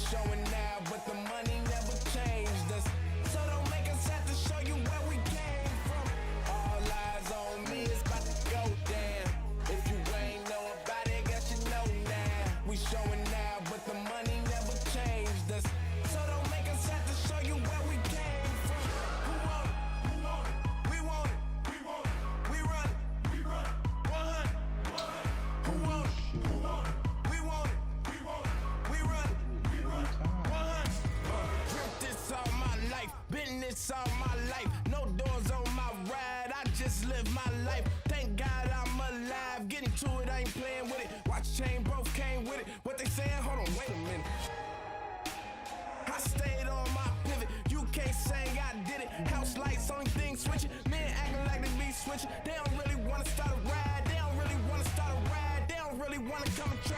showing now, but the money never changed us. So don't make us have to show you where we came from. All eyes on me, it's about to go down. If you ain't know about it, guess you know now. We showing now, but the money never changed us. So don't make us have to show you where we came from. Who want it? Who want it? We want it. We want it. We run it. We run it. 100. Who want it? Who want it? We want it. We want it. We run it. We run it. 100. Drip this all my life. Been this all my life. No doors on my ride. I just live my life. Thank God I'm alive. Getting to it, I ain't playing with it. Watch chain both came with it. What they saying? Hold on, wait a minute. I stayed on my pivot. You can't say I did it. House lights, only thing switching. Men acting like they be switching. They don't really wanna start a ride. They don't really wanna start a ride. They don't really wanna come and try.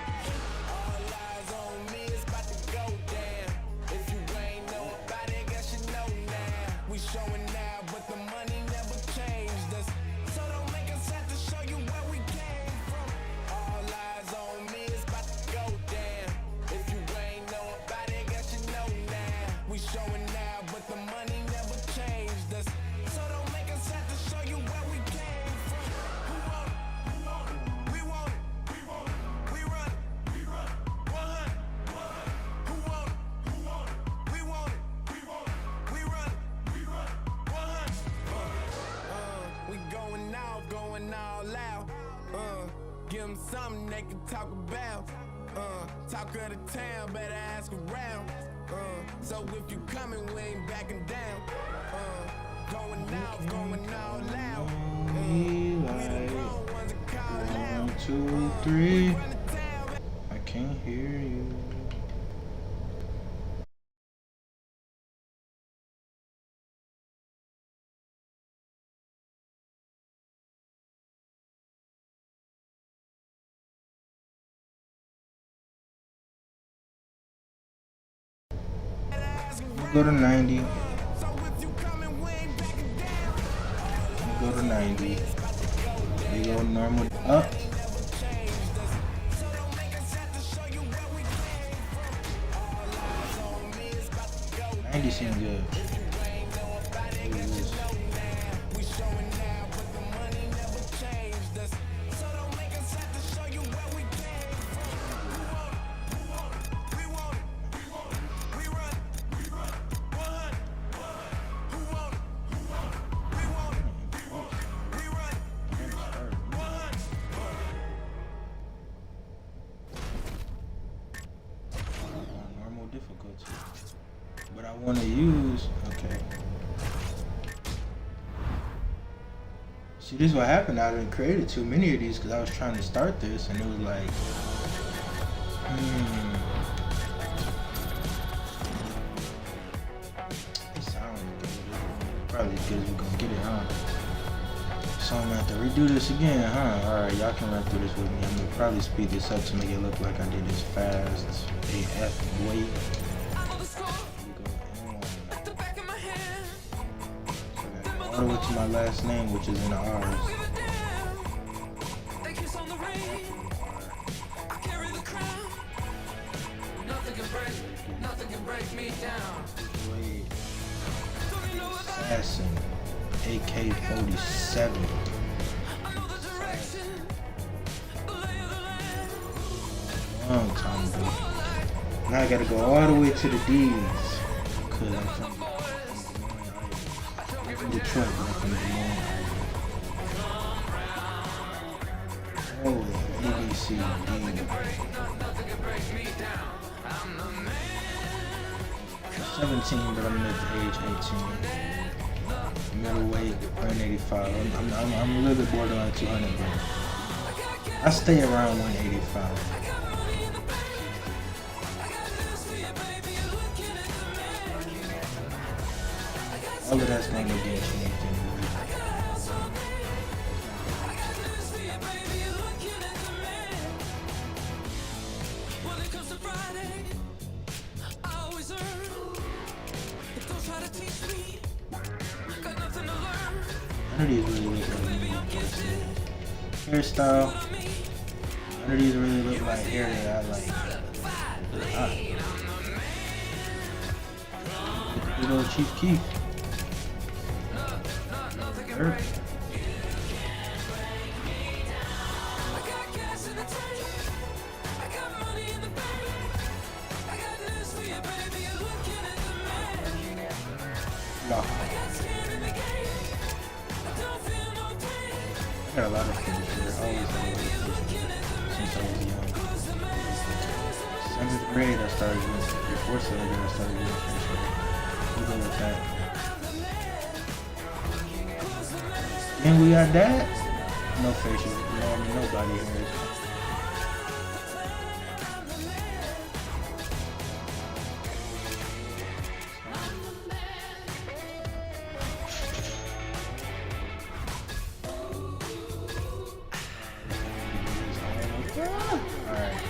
All eyes on me, it's about to go down. If you ain't know about it, guess you know now. We showing now, but the money never changed us. So don't make us have to show you where we came from. All eyes on me, it's about to go down. If you ain't know about it, guess you know now. We showing now, but the money never changed us. So don't make us have to show you where we came from. Who want it? Who want it? We want it. We want it. We run it. We run it. 100. Who want it? Who want it? We want it. We want it. We run it. We run it. 100. We going all out. Give them something they can talk about. Talk of the town, better ask around. So if you coming, we ain't backing down. Going all out. We the grown ones that call out. 1, 2, 3. I can't hear you. Go to 90. Go to 90. They go normal up. 90 seem good. Normal difficulty. But I want to use, okay. See, this is what happened. I done created too many of these because I was trying to start this and it was like, it sounds good. Probably as good as we're gonna get it, huh? So I'm gonna have to redo this again, huh? Alright, y'all can run through this with me. I'm gonna probably speed this up to make it look like I did this fast. AF wait. All the way to my last name, which is in the R's. Assassin, AK-47. Long time ago. Now I gotta go all the way to the D's. Cause I'm from Detroit, but I'm from Des Moines. Oh, ABC, D. 17, but I'm at the age 18. Middleweight, 185. I'm a little bit borderline 200, but I stay around 185. All of that's gonna get changed anyway. None of these really look like me. Hairstyle. None of these really look like hair that I like. go Chief Keef. Sure. No. I got a lot of things here. I always had a lot of things since I was young. 7th grade I started doing it. Before 7th grade I started doing facial. We'll go with that. And we got that. No facial. No, I mean nobody here. Alright.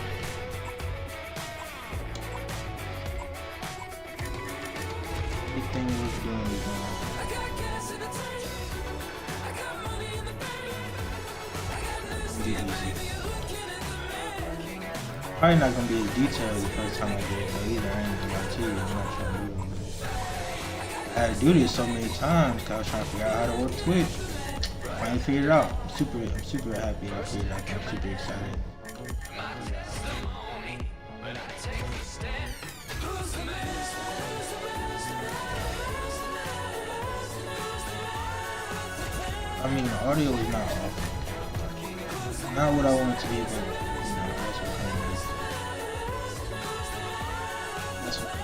Everything we was doing is going. Probably not gonna be as detailed the first time I did it either. I ain't gonna lie to you. I'm not trying to do it. I had to do this so many times because I was trying to figure out how to work Twitch. Finally figured it out. I'm super happy I figured it out. I'm super excited. I mean, the audio is not awful. Not what I want it to be, but you know, that's what kind of is. That's what.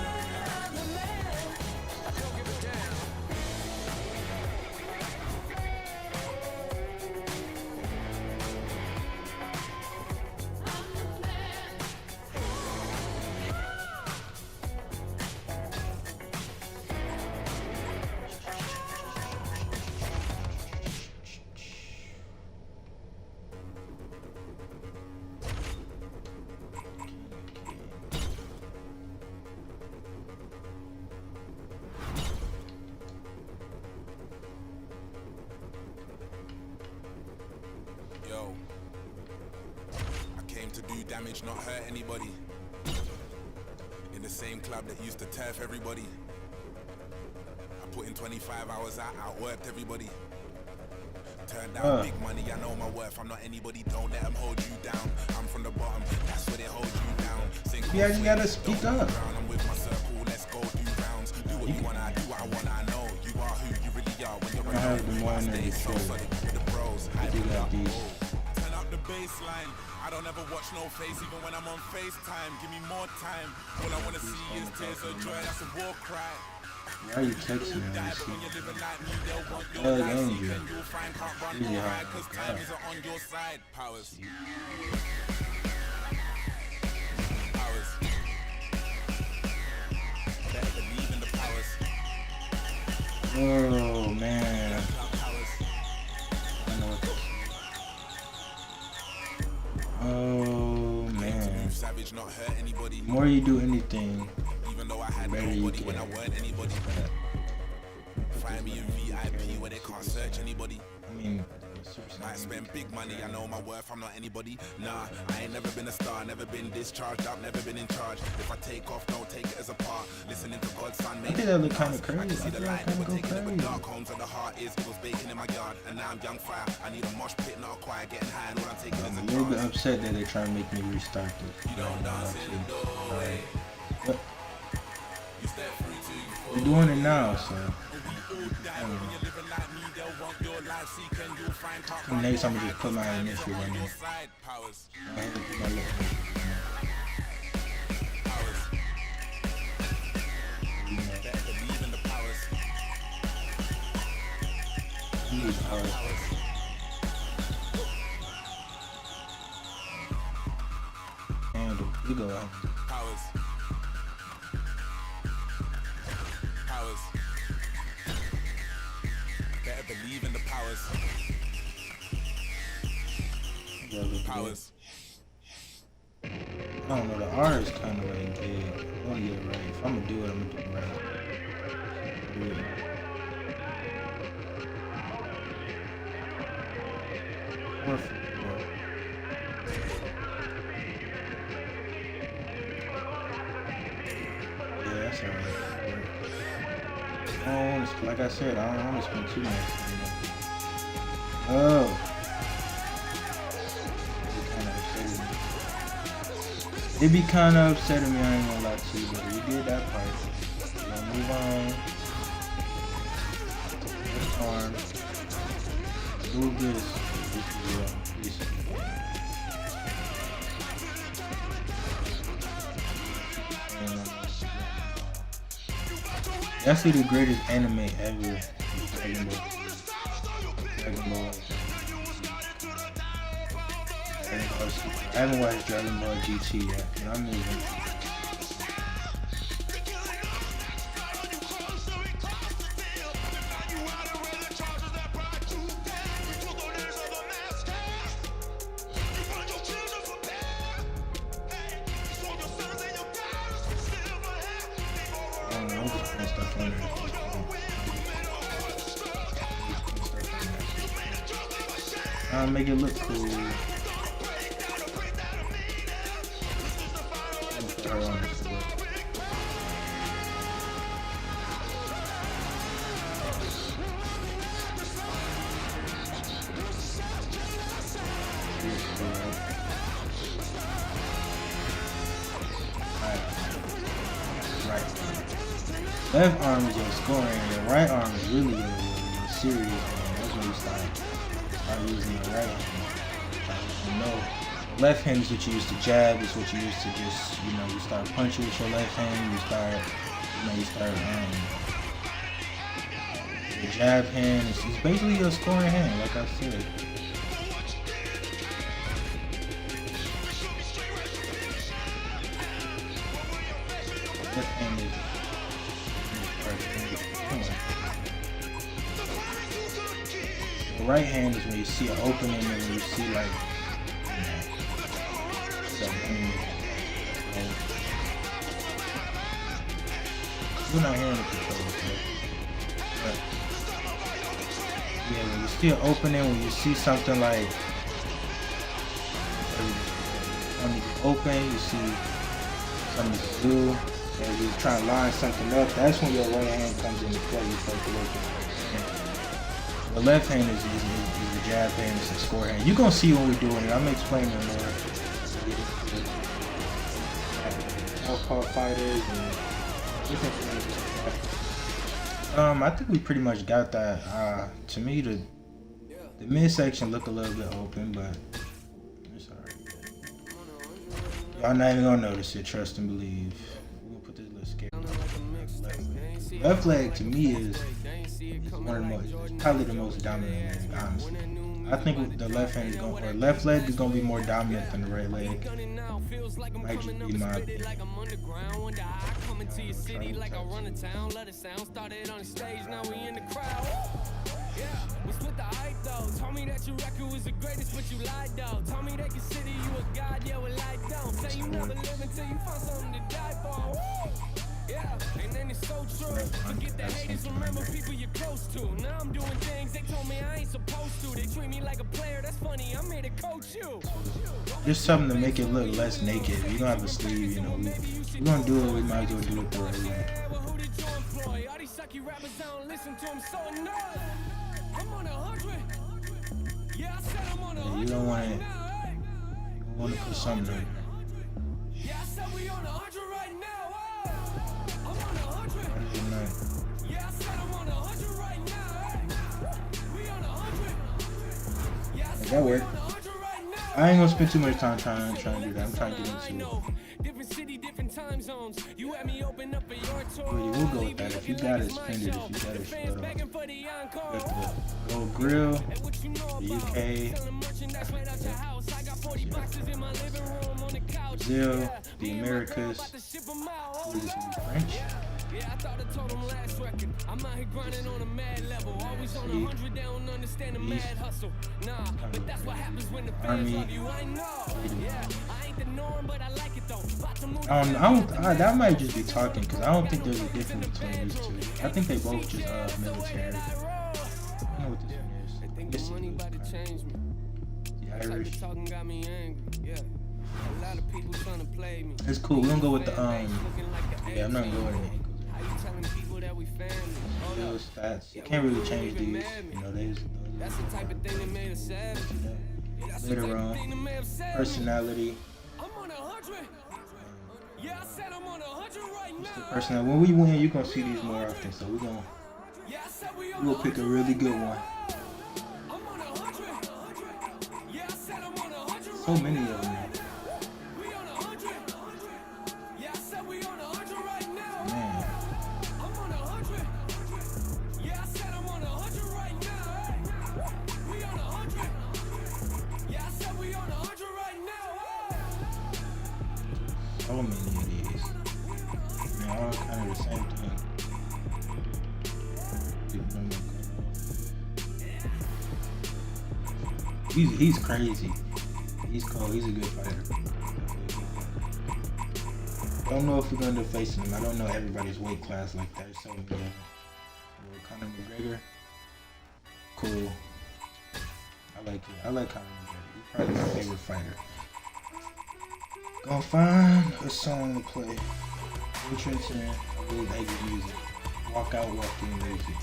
Yo, I came to do damage, not hurt anybody. In the same club that used to turf everybody. I put in 25 hours out, outworked everybody. Turned down big money, I know my worth, I'm not anybody, don't let them hold you down. I'm from the bottom, that's where they hold you down. Yeah, you gotta speak up. I'm with my circle, let's go do rounds. Do what you wanna, do what I wanna, I know. You are who you really are when you're I have the more than the so solid with the bros. I do like these. Turn up the baseline. I don't ever watch no face, even when I'm on FaceTime. Give me more time. All I wanna see is tears of joy. That's a war cry. Why are you texting me? When you're living like me, they'll want your Oh, life. Andrew. Even you'll find can't run no Yeah. ride, cause time isn't on your side. Powers. Powers. Better believe in the powers. Oh man. Powers. I know what Oh man. Savage, not hurt anybody. The more you do anything, Even though I had better you nobody get. when I weren't anybody. Find me in VIP where they can't search anybody. I mean, Might spend big money, I know my worth, I'm not anybody. Nah, I ain't never been a star, never been discharged up, never been in charge. If I take off, don't take it as a part. Listening to God's son, I make think that look kind of I crazy. can see I the feel light, like never kind of taking it go with crazy. dark homes where the heart is. It was baking in my yard, and now I'm young fire. I need a mosh pit, not a choir, getting high, and all I'm taking is I'm a a little bit chance. upset that they're trying to make me restart this. You don't dance in the doorway. But You step through to you. we're doing it now, so next time I just put my initial in there. I had to put my little He is hard. And we go out. Powers. Better believe in the powers. Powers. I don't know, the R is kind of like big. I want to get it right. If I'm going to do it, I'm going to do it right. Yeah. Yeah, that's alright. Like I said, I don't want to spend too much. Oh. It be kind of upsetting me, I ain't gonna lie to you, but we did that part. We're gonna move on. This arm. Move this. Definitely the greatest anime ever. Dragon Ball. I haven't watched Dragon Ball GT yet, but I'm moving. I'm just putting stuff on there. I'll make it look cool. Left arm is your scoring, and your right arm is really serious, man. That's when you start using your right hand. You know, left hand is what you use to jab, it's what you use to just, you start punching with your left hand, you start, your jab hand, it's basically your scoring hand, like I said. Left hand is the right hand is when you see an opening and when you see like you're not hearing the controls, but yeah, when you see an opening, when you see something like open, you see something to do, and you try to line something up, that's when your right hand comes into play. You start to work it. The left hand is the jab hand, it's the score hand. You're going to see when we're doing it. I'm explaining more. Alcohol fighters and different things. I think we pretty much got that. To me, the midsection look a little bit open, but it's alright. Y'all not even gonna notice it, trust and believe. We'll put this little scale. Left leg to me is one of the most, probably the most dominant leg, honestly. I think the left hand is going, or left leg is going to be more dominant than the right leg. Might just be my opinion. We split the hype though. Told me that your record was the greatest, but you lied though. Told me they consider you a god, yeah, well I don't. Say you never live until you find something to die for. Yeah, and then it's so true. Forget the haters, remember people you're close to. Now I'm doing things they told me I ain't supposed to. They treat me like a player, that's funny, I'm here to coach you. Just something to make it look less naked. You don't have a sleeve, you know. We're gonna do it, we might as well do it the right way. All these sucky rappers, I don't listen to them, so annoying. I'm on 100. Yeah, I said I'm on 100. You don't want it. You want to put something there. Yeah, I said we on 100 right now. I'm on 100. Yeah, I said I'm on 100 right now. We on 100. Yeah, I said that worked. we on 100 right now. I ain't gonna spend too much time trying to do that. I'm trying to get into it. Different city, different time zones. You had me open up for your tour. Well, you will go with that. If you got it, spend it. If you got it, shut up. With the Gold Grill, the UK, Brazil, the Americas, French. Yeah, I thought I told them last record. I'm out here grinding on a mad level. Always on 100, they don't understand the mad hustle. Nah, but that's what happens when the fans love you. I know. Yeah, I ain't the norm, but I like it though. That might just be talking, because I don't think there's a difference between these two. I think they both just military. I don't know what this one is. This is the Irish. It's cool. We're gonna go with the yeah, I'm not gonna go with it. that we family. Skills, stats. You can't really change these. You know, That's the type of thing that made us savage. later on. Personality. I'm on 100. Yeah, I said I'm on 100 right now. Personality. When we win, you're gonna see these more often. So we'll pick a really good one. So many of them. Man. So many of these. Man, all kind of the same thing. He's crazy. He's cold. He's a good fighter. I don't know if we're gonna face him. I don't know everybody's weight class like that. So yeah. Conor McGregor. Cool. I like it. I like Conor McGregor. He's probably my favorite fighter. Gonna find a song to play. Entrance in. I believe exit music. Walk out, walk in music.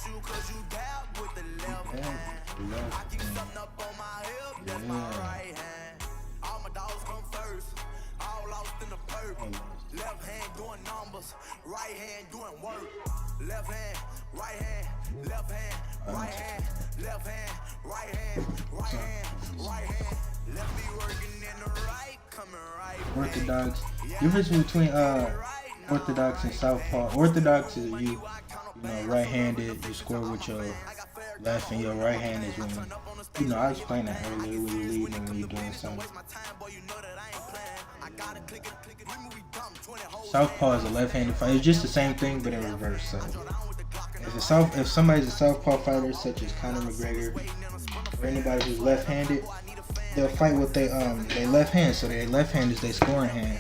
You cause you dab with the left hand. I keep something up on my hip, that's my right hand. All my dogs come first, all lost in the purple. Left hand doing numbers, right hand doing work. Left hand, right hand, left hand, right hand, left hand, right hand, right hand, right hand. Left me working in the right, coming right. Orthodox. Difference between Orthodox and Southpaw. Orthodox is you know, right-handed, you score with your left, and your right hand is when, you know, I explained that earlier, when you're leading and when you're doing something. Southpaw is a left-handed fighter. It's just the same thing, but in reverse. So, if somebody's a Southpaw fighter, such as Conor McGregor, or anybody who's left-handed, they'll fight with their left hand. So their left hand is their scoring hand.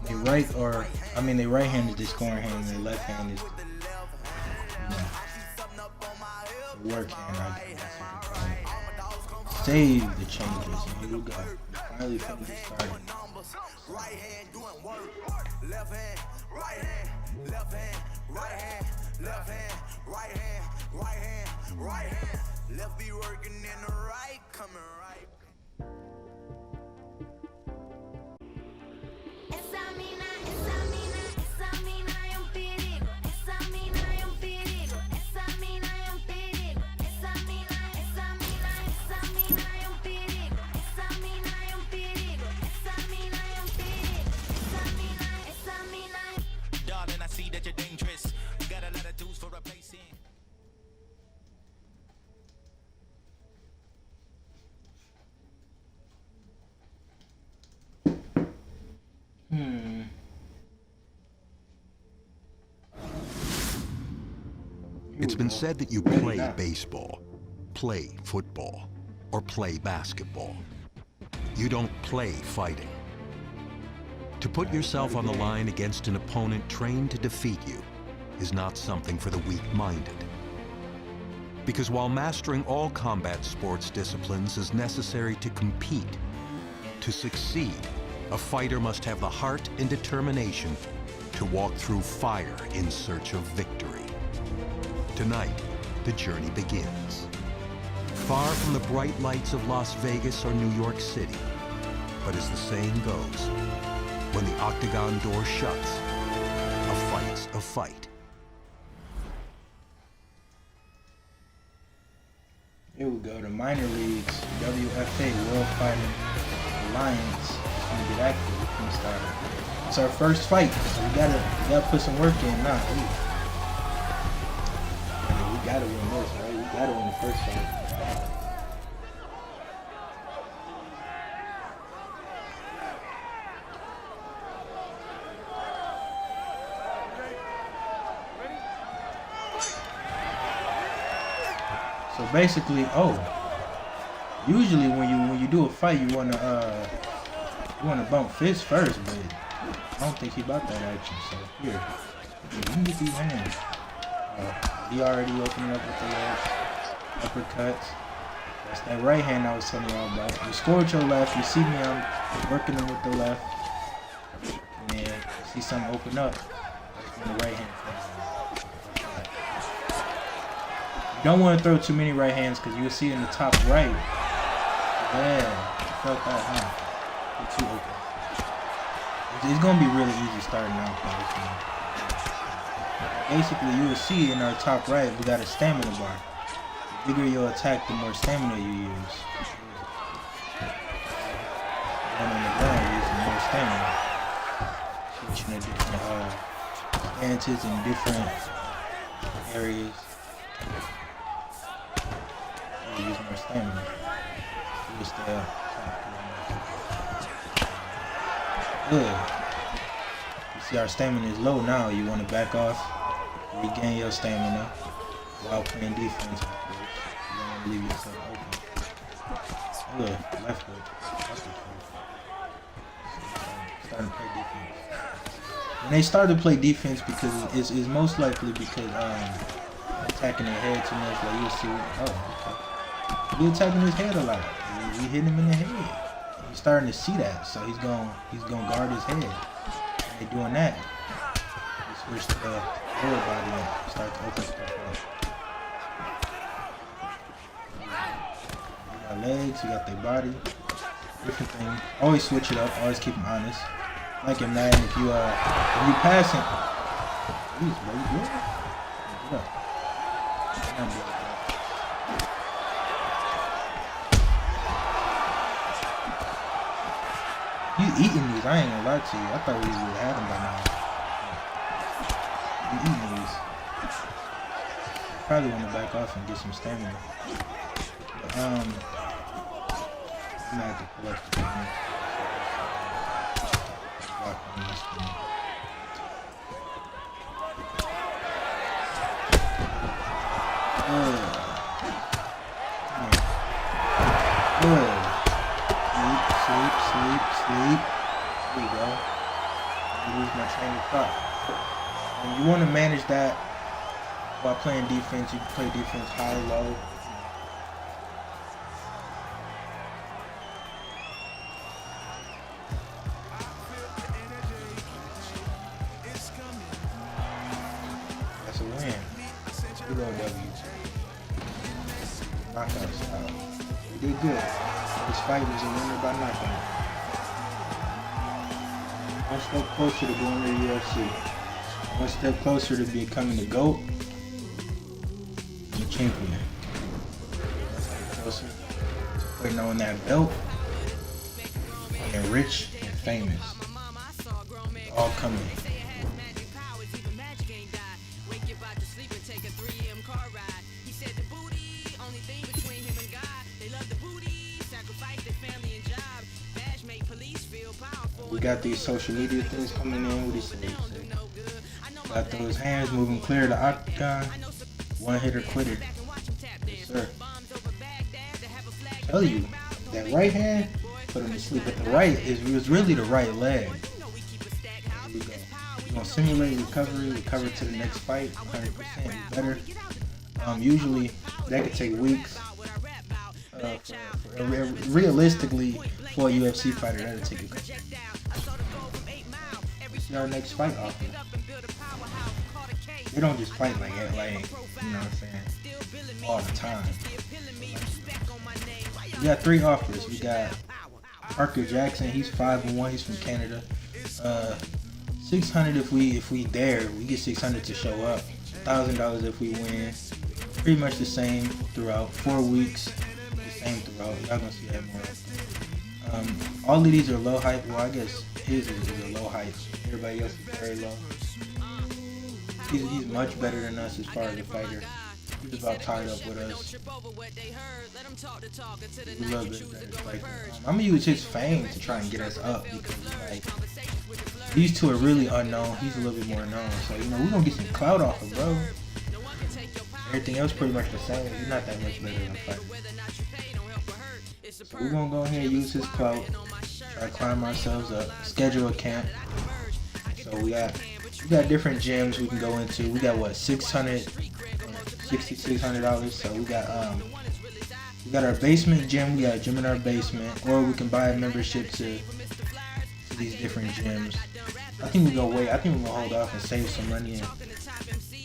Their right hand is their scoring hand, and their left hand is work hand. Save the changes. Here we go. Finally finally started. Right hand doing work. Left hand, right hand, left hand, right hand, left hand, right hand, right hand, right hand. Left be working in the right, coming right. It's been said that you play baseball, play football, or play basketball. You don't play fighting. To put yourself on the line against an opponent trained to defeat you is not something for the weak-minded. Because while mastering all combat sports disciplines is necessary to compete, to succeed, a fighter must have the heart and determination to walk through fire in search of victory. Tonight, the journey begins. Far from the bright lights of Las Vegas or New York City, but as the saying goes, when the octagon door shuts, a fight's a fight. Here we go, the minor leagues, WFA, World Fighting Alliance. It's gonna get active. It's gonna start. It's our first fight, so we gotta put some work in now. We gotta win this, right? We gotta win the first fight. So basically, Usually when you do a fight, you wanna bump fists first, but I don't think he about that action. So here, you can get these hands. He already opening up with the legs, uppercuts. That's that right hand I was telling y'all about. You score with your left. You see me, I'm working them with the left. And then you see something open up. That's when the right hand comes in. You don't want to throw too many right hands because you'll see in the top right. Yeah, you felt that, huh? It's too open. It's going to be really easy starting out. Basically, you will see in our top right, we got a stamina bar. The bigger your attack, the more stamina you use. And on the ground, you're using more stamina. Switching to different stances in different areas. You use more stamina. You will stay up. Good. You see our stamina is low now. You want to back off, regain your stamina while playing defense. You don't want to leave yourself open. Good. Left hook. Starting to play defense. When they start to play defense, because it's most likely because attacking their head too much. Like you'll see. Oh, okay. We attacking his head a lot. We hit him in the head. He's starting to see that, so he's gonna guard his head. And they doing that. He switch to the lower body and start to open stuff up. You got legs, you got their body, different things. Always switch it up. Always keep them honest. Like him, man. If you passing, please, bro, you good? Get up. You eating these, I ain't gonna lie to you. I thought we would have had them by now. You eating these. Probably want to back off and get some stamina. But, I'm gonna have to pull up the thing. Lock on this thing. Good. Sleep. There you go. You lose my train of thought. And you want to manage that while playing defense. You can play defense high, low. That's a win. Good old W. Knockout style. You did good. This fight was a winner by knockout. One step closer to going to the UFC. One step closer to becoming the GOAT and the champion. Closer to putting on that belt and rich and famous. All coming. We got these social media things coming in. What do you say? Got those hands moving clear to octagon. One hitter quitter. Yes, sir. Tell you, that right hand put him to sleep. But the right was really the right leg. Here we go. We're gonna simulate recover to the next fight. 100% better. Usually that could take weeks. Realistically, for a UFC fighter, that'll take a couple. See our next fight offer. They don't just fight like that, like, you know what I'm saying, all the time. We got 3 offers. We got Parker Jackson. He's 5-1. He's from Canada. 600 if we dare. We get 600 to show up. $1,000 if we win. Pretty much the same throughout. 4 weeks. The same throughout. Y'all gonna see that more often. All of these are low height. Well, I guess his is a low height. Everybody else is very low. He's much better than us as far as a fighter. He's about tied up with us. A little bit better fighter. I'm gonna use his fame to try and get us up because like these two are really unknown. He's a little bit more known, so you know we're gonna get some clout off him, bro. Everything else pretty much the same. He's not that much better than a fighter. So we're gonna go ahead and use his clout, try to climb ourselves up, schedule a camp. So we got different gyms we can go into. We got what, $600 So we got our basement gym. We got a gym in our basement, or we can buy a membership to these different gyms. I think we're gonna hold off and save some money and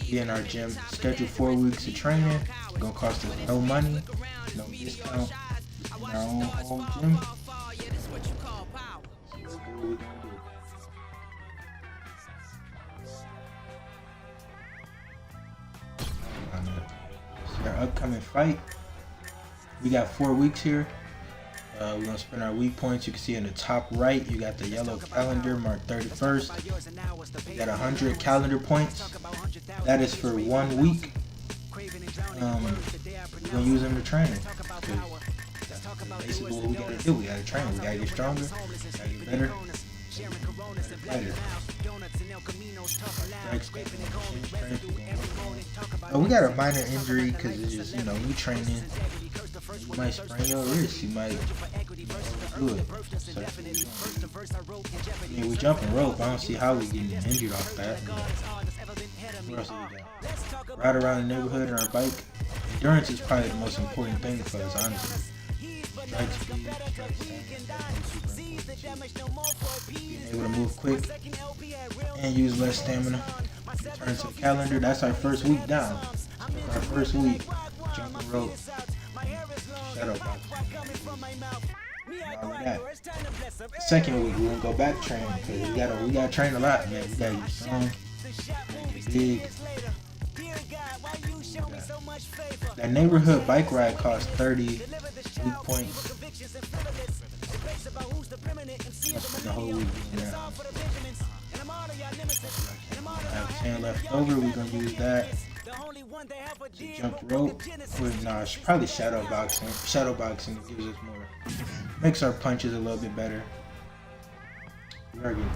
be in our gym. Schedule 4 weeks of training. It's gonna cost us no money, no discount. Just in our own gym. Our upcoming fight, we got 4 weeks here. We're gonna spend our week points. You can see in the top right, you got the yellow calendar marked 31st. You got 100 calendar points. That is for 1 week. We're gonna use them to train. Basically, what we gotta do, we gotta train. We gotta get stronger. We gotta get better. We got a minor injury because it's just, new training. You might sprain your wrist, you might do it. So, we jumping rope. I don't see how we getting injured off that. What else do we got? Ride around the neighborhood on our bike. Endurance is probably the most important thing for us, honestly. Being able to move quick and use less stamina. Turn to the calendar. That's our first week down. Our first week, jumping rope, shadow box. All of that. Second week, we're gonna go back training because we gotta train a lot, man. We gotta get strong, get big. That neighborhood bike ride costs 30 week points. The whole week. Yeah. I have 10 left over. We're gonna use that. To jump rope. Probably shadow boxing. Shadow boxing gives us more. Makes our punches a little bit better. Very good.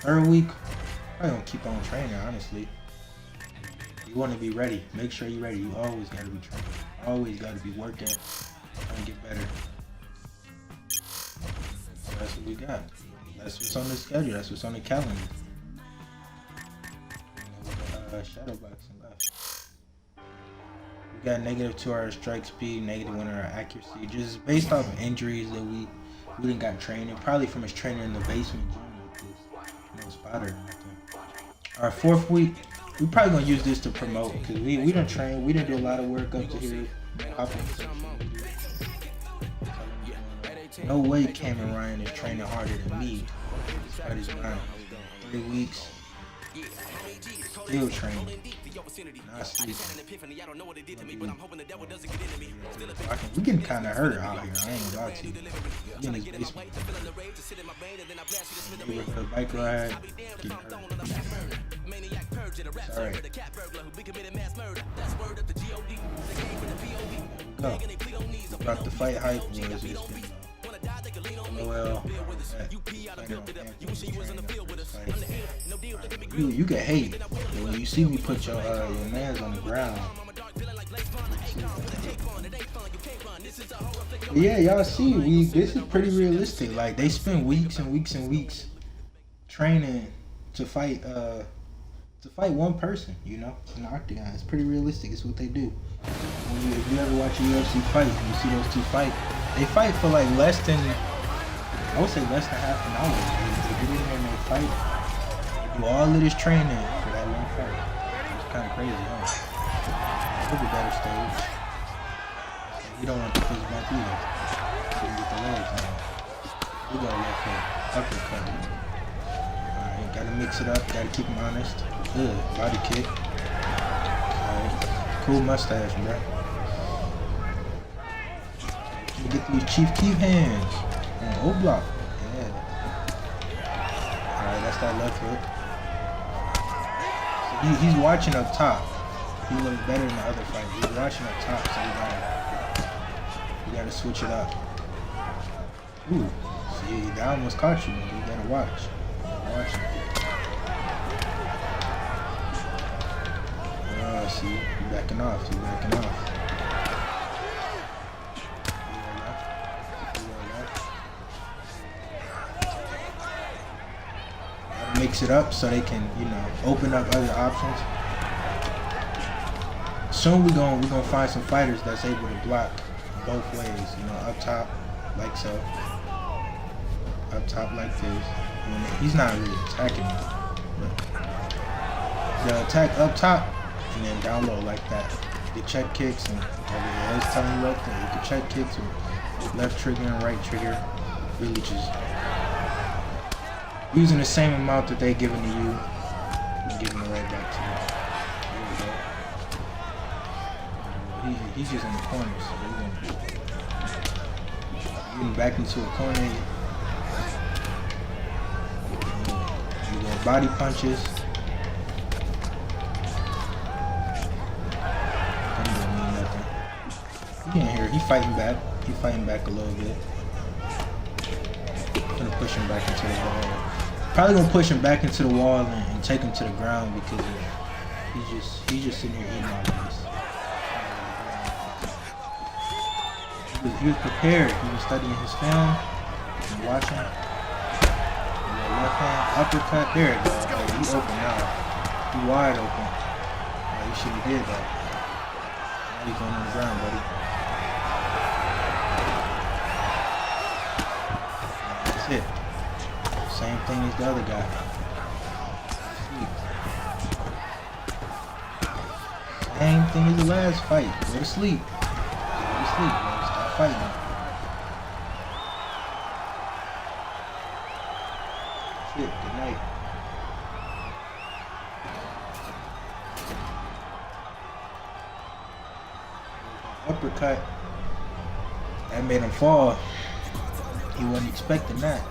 Third week, I'm gonna keep on training, honestly. You want to be ready. Make sure you're ready. You always got to be training. Always got to be working. Trying to get better. So that's what we got. That's what's on the schedule. That's what's on the calendar. Shadow boxing left. We got negative to our strike speed, negative one on our accuracy. Just based off of injuries that we didn't got training. Probably from his trainer in the basement gym with this spotter. Our fourth week, we probably gonna use this to promote because we don't train. We didn't do a lot of work up to here. No way Cameron Ryan is training harder than me. Despite his mind. 3 weeks. Still training. Not sleeping. We getting kind of hurt out here. I ain't gonna lie to you. We in his basement. We were for the bike ride. Getting hurt. Sorry. Go. About the fight hype was just you get hate when you see me put your mans on the ground. But yeah, y'all see, this is pretty realistic. Like they spend weeks and weeks and weeks training to fight one person, in the octagon. It's pretty realistic. It's what they do. If you ever watch a UFC fight and you see those two fight, they fight for like less than half an hour. They get in there and they fight. They do all of this training for that one fight. It's kind of crazy, huh? Could be better stage. We don't want the fist bump either. So we get the legs now. We got a left hook, uppercut. Alright, gotta mix it up. Gotta keep them honest. Good. Body kick. Alright. Cool mustache, bro. Get these Chief Keef hands. O block. Yeah. Alright, that's that left hook. So he's watching up top. He looks better than the other fight. He's watching up top, so we gotta switch it up. Ooh. See, that almost caught you, man. You gotta watch. Watch it. See, you're backing off. mix it up so they can, you know, open up other options. Soon we're gonna find some fighters that's able to block both ways, you know, up top like so, up top like this. He's not really attacking me, but they'll attack up top and then down low like that. The check kicks and I was telling you right there, you can check kicks with left trigger and right trigger, really just using the same amount that they giving to you and giving it right back to you. There we go. He's just in the corner, so we're getting back into a corner. You go body punches. That don't mean nothing. You can't hear. He's fighting back. He's fighting back a little bit. Gonna push him back into the wall. Probably gonna push him back into the wall and take him to the ground because he's just sitting here eating all this. He was prepared. He was studying his film and watching. Left hand uppercut. There it goes. Oh, he open now. He wide open. Oh, you should have did that. Now he's going on the ground, buddy. That's it. Same thing as the other guy. Sleep. Same thing as the last fight. Go to sleep. Go to sleep, bro. Stop fighting. Shit, good night. Uppercut. That made him fall. He wasn't expecting that.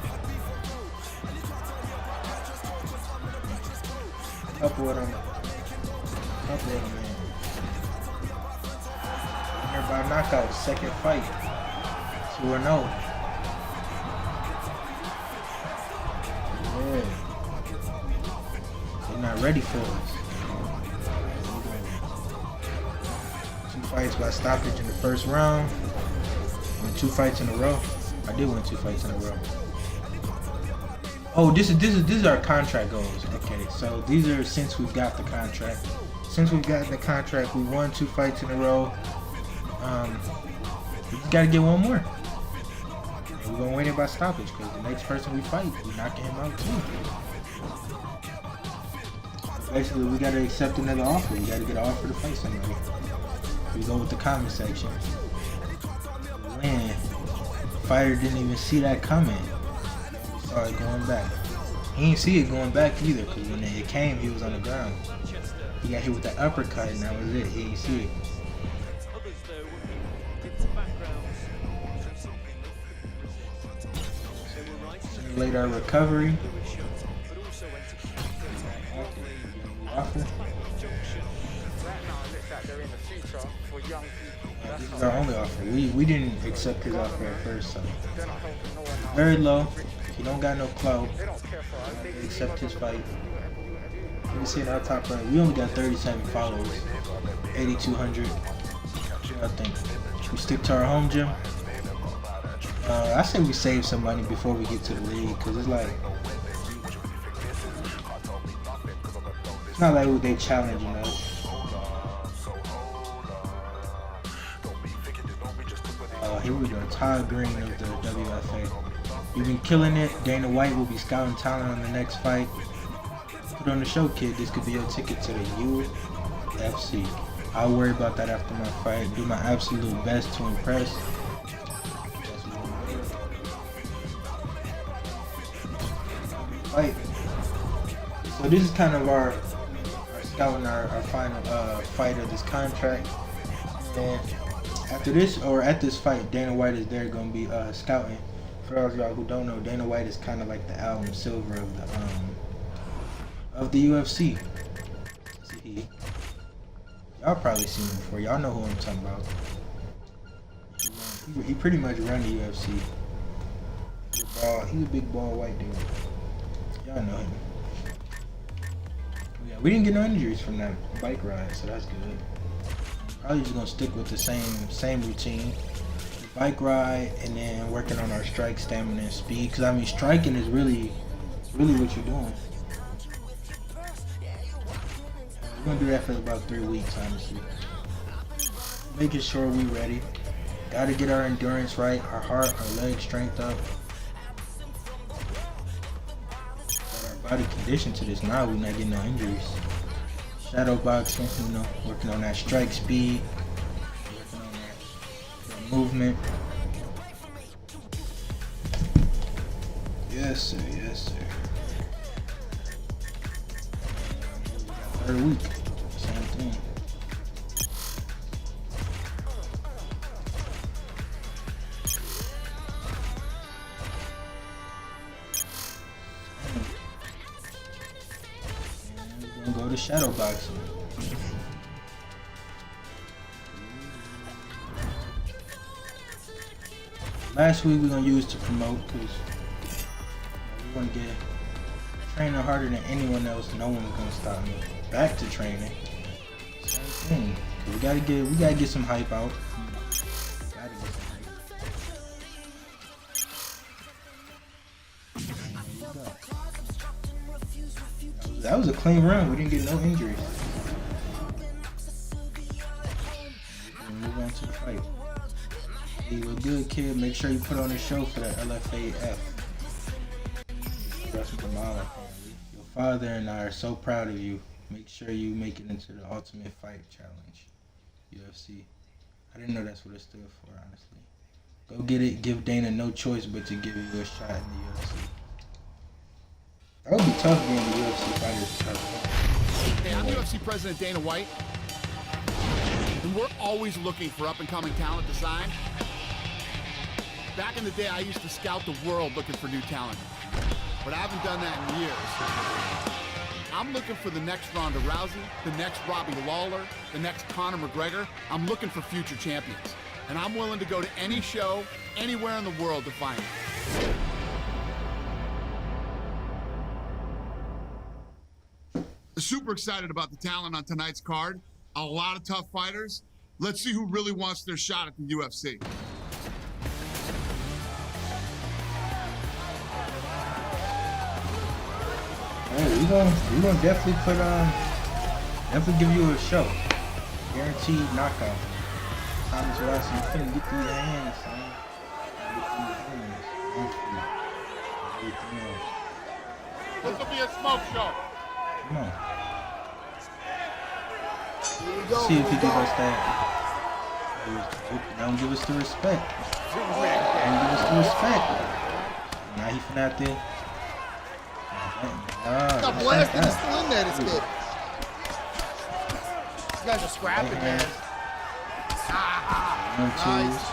Couple of them, man. Winner by knockout, second fight. 2-0. Yeah. They're not ready for us. 2 fights by stoppage in the first round. And 2 fights in a row. I did win 2 fights in a row. Oh, this is our contract goals. Okay, so these are since we've got the contract. Since we've gotten the contract, we won 2 fights in a row. We just gotta get one more. And we're gonna win it by stoppage because the next person we fight, we're knocking him out too. Basically, we gotta accept another offer. We gotta get an offer to fight somebody. We go with the comment section. Man, fighter didn't even see that coming. Saw it going back. He didn't see it going back either because when it came, he was on the ground. He got hit with that uppercut and that was it. He didn't see it. Simulate our recovery. Offer. This is our only offer. We didn't accept his offer at first, so very low. He don't got no clout. Accept his fight. You can see in our top right, we only got 37 followers, 8,200. I think we stick to our home gym. I say we save some money before we get to the league, cause it's like it's not like they challenging us. Here we go, Todd Green of the WFA. You've been killing it. Dana White will be scouting talent on the next fight. Put on the show, kid. This could be your ticket to the UFC. I'll worry about that after my fight. Do my absolute best to impress. Fight. So this is kind of our scouting our final fight of this contract. And after this, or at this fight, Dana White is there going to be scouting. For those of y'all who don't know, Dana White is kind of like the Adam Silver of the UFC. See, y'all probably seen him before. Y'all know who I'm talking about. He pretty much run the UFC. He's a big bald white dude. Y'all know him. Yeah, we didn't get no injuries from that bike ride, so that's good. Probably just gonna stick with the same routine. Bike ride and then working on our strike, stamina, and speed. Cause I mean, striking is really what you're doing. We're gonna do that for about 3 weeks, honestly. Making sure we ready. Gotta get our endurance right, our heart, our leg strength up. Got our body conditioned to this now, we're not getting no injuries. Shadow boxing, you know, working on that strike speed, working on that movement. Yes, sir, yes, sir. Third week, same thing. And we're gonna go to shadow boxing. Last week we're gonna use to promote because we want to get training harder than anyone else. No one's gonna stop me. Back to training. Same thing. We gotta get some hype out. Gotta get some hype. That was a clean run. We didn't get no injuries. We'll move on to the fight. You a good kid. Make sure you put on a show for that LFAF. That's what the mom apparently. Your father and I are so proud of you. Make sure you make it into the Ultimate Fight Challenge, UFC. I didn't know that's what it stood for, honestly. Go get it. Give Dana no choice but to give you a shot in the UFC. That would be tough being the UFC fighter. Hey, I'm UFC President Dana White, and we're always looking for up-and-coming talent to sign. Back in the day, I used to scout the world looking for new talent, but I haven't done that in years. I'm looking for the next Ronda Rousey, the next Robbie Lawler, the next Conor McGregor. I'm looking for future champions, and I'm willing to go to any show, anywhere in the world to find them. Super excited about the talent on tonight's card. A lot of tough fighters. Let's see who really wants their shot at the UFC. Hey, we gonna definitely definitely give you a show. Guaranteed knockout. Thomas Watson, you couldn't get through your hands, son. Get through your hands. Everything else. This will be a smoke show. Come on. Here we go. See if he give us that. Don't give us the respect. Don't give us the respect. Now he finna have to. Got blasted. He's still in there. This kid. These guys are scrapping, man. Nice.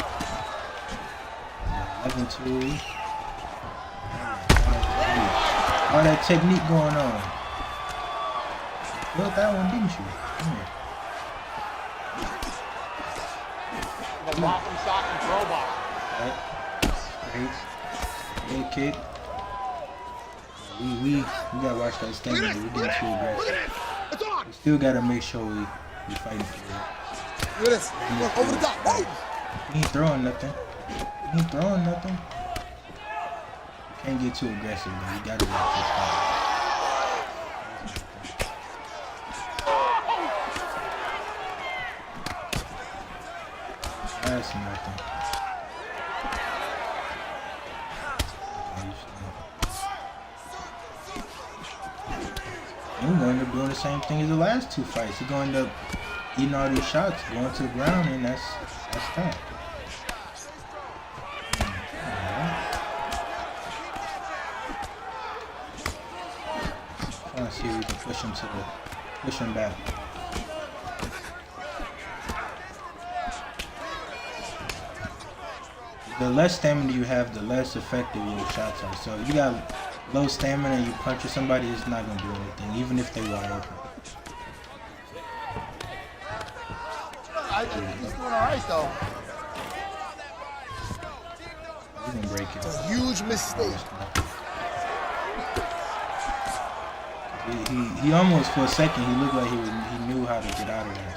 11-2. All that technique going on. You felt that one, didn't you? The lock and sock and throw box. Right. Straight. Good kick. We gotta watch that stamina. We're getting too aggressive. It's on. We still gotta make sure we fighting for real. Look at this. Look, over the top. Boom. He ain't throwing nothing. He ain't throwing nothing. Can't get too aggressive though. You gotta watch this fight. That's nothing. He's going to end up doing the same thing as the last two fights. He's going to end up eating all these shots, going to the ground, and that's that. Trying to see if we can push him back. The less stamina you have, the less effective your shots are. So if you got low stamina and you punch somebody, it's not gonna do anything, even if they wide open. I think he's doing all right though. He's gonna break it. It's a huge mistake. He almost for a second he looked like he knew how to get out of that.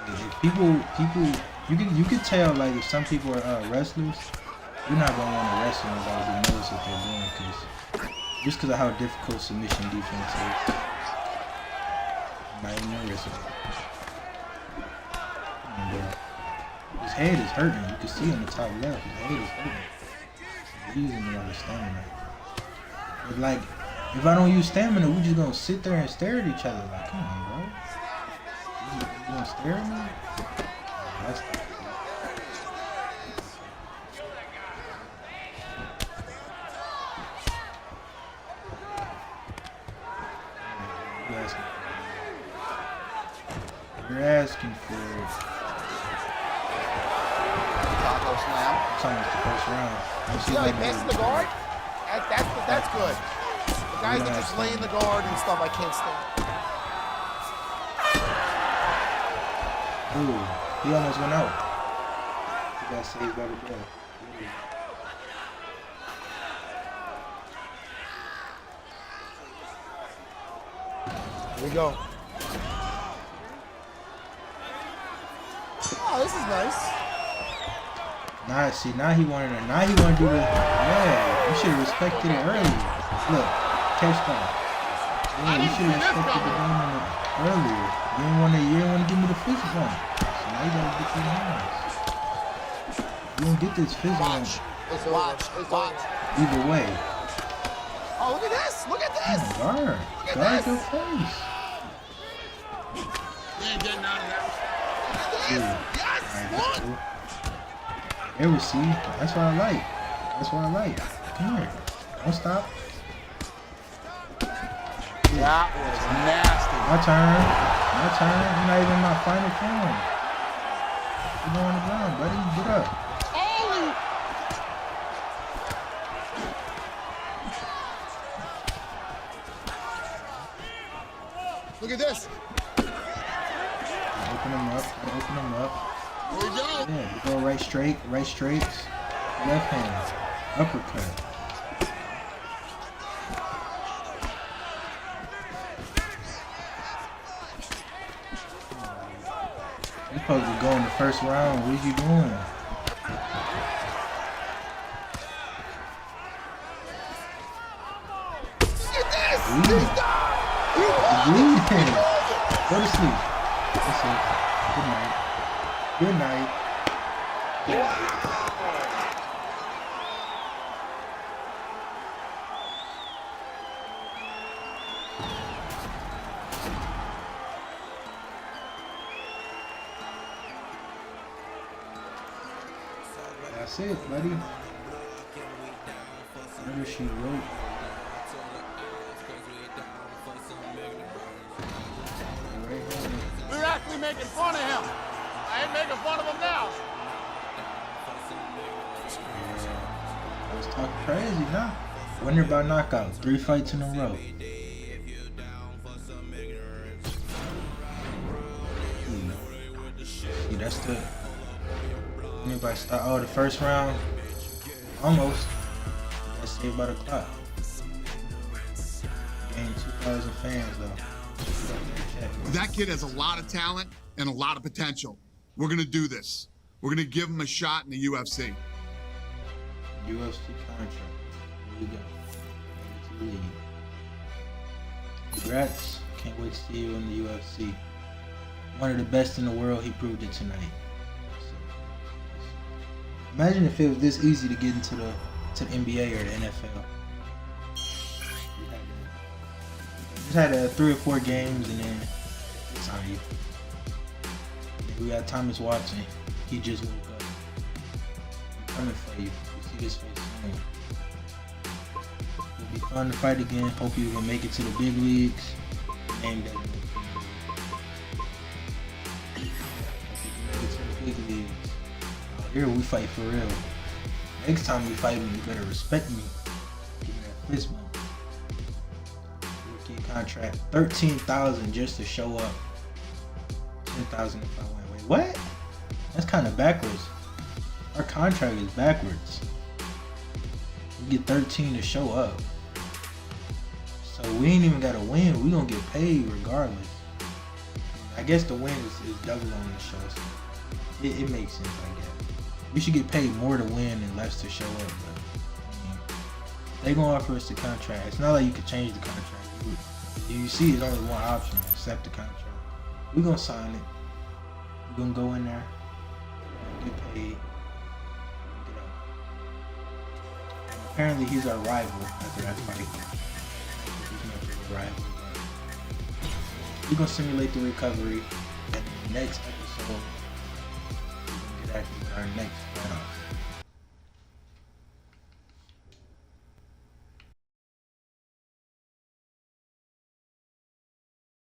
So if people you could tell, like, if some people are wrestlers, you're not gonna want to wrestle nobody who knows what they're doing, just because of how difficult submission defense is. Not even a wrist. His head is hurting. You can see on the top left. His head is hurting. He's using a lot of stamina. But like, if I don't use stamina, we just gonna sit there and stare at each other. Like, come on, bro. You gonna stare at me? That's You're asking for Taco slam. it's almost the first round. See how he passes the guard? That's good. The guys that just lay in the guard and stuff, I can't stand. Ooh, he almost went out. He got saved by the ball. Here we go. Oh, this is nice. Nah, see, now he wanted to do the, yeah, you should have respected it earlier. Look, catch that. Yeah, you should have respected the game earlier. You didn't want to give me the fist bump. So now you gotta get these hands. You don't get this fist bump. Watch. Either way. Oh, look at this. Look at this. Guard your face. He ain't getting out of there. Yeah. Yes, Alright, cool. There we see. That's what I like. Come here. Don't stop. That was nasty. My turn. I'm not even in my final form. You on the ground, buddy. Get up. Look at this. Open them up. Here we go. Yeah, you go right straight, left hand, uppercut. You're supposed to go in the first round. What are you doing? Look at this. Bleeding. Go to sleep. That's it. Good night. That's it, buddy. Whatever she wrote. We're actually making fun of him. I ain't making fun of him now. I was talking crazy, nah. Winner by knockout. 3 fights in a row. See, that's the... Anybody start? Oh, the first round? Almost. That's saved by the clock. Gained 2,000 fans, though. That kid has a lot of talent and a lot of potential. We're going to do this. We're going to give him a shot in the UFC. UFC contract. Here we go. Into the league. Congrats. Can't wait to see you in the UFC. One of the best in the world. He proved it tonight. Imagine if it was this easy to get into the NBA or the NFL. Just had 3 or 4 games and then it's on you. And we got Thomas Watson. He just woke up. I'm coming for you. You see this face soon. It'll be fun to fight again. Hope you can make it to the big leagues. Name that. Hope you can make it to the big leagues. Here we fight for real. Next time we fight me, you better respect me. Give me that fist bump. Rookie contract, 13,000 just to show up. 10,000 if I win. Wait, what? That's kind of backwards. Our contract is backwards. We get 13 to show up. So we ain't even gotta win. We gonna get paid regardless. I guess the win is double on the show. So it makes sense, I guess. We should get paid more to win and less to show up, but they gonna offer us the contract. It's not like you can change the contract. You see, there's only one option: accept the contract. We're gonna sign it. We're gonna go in there, get paid, get out. And apparently, he's our rival after that fight. He's my favorite rival. We're gonna simulate the recovery, and the next episode, we're gonna get active with our next fight off.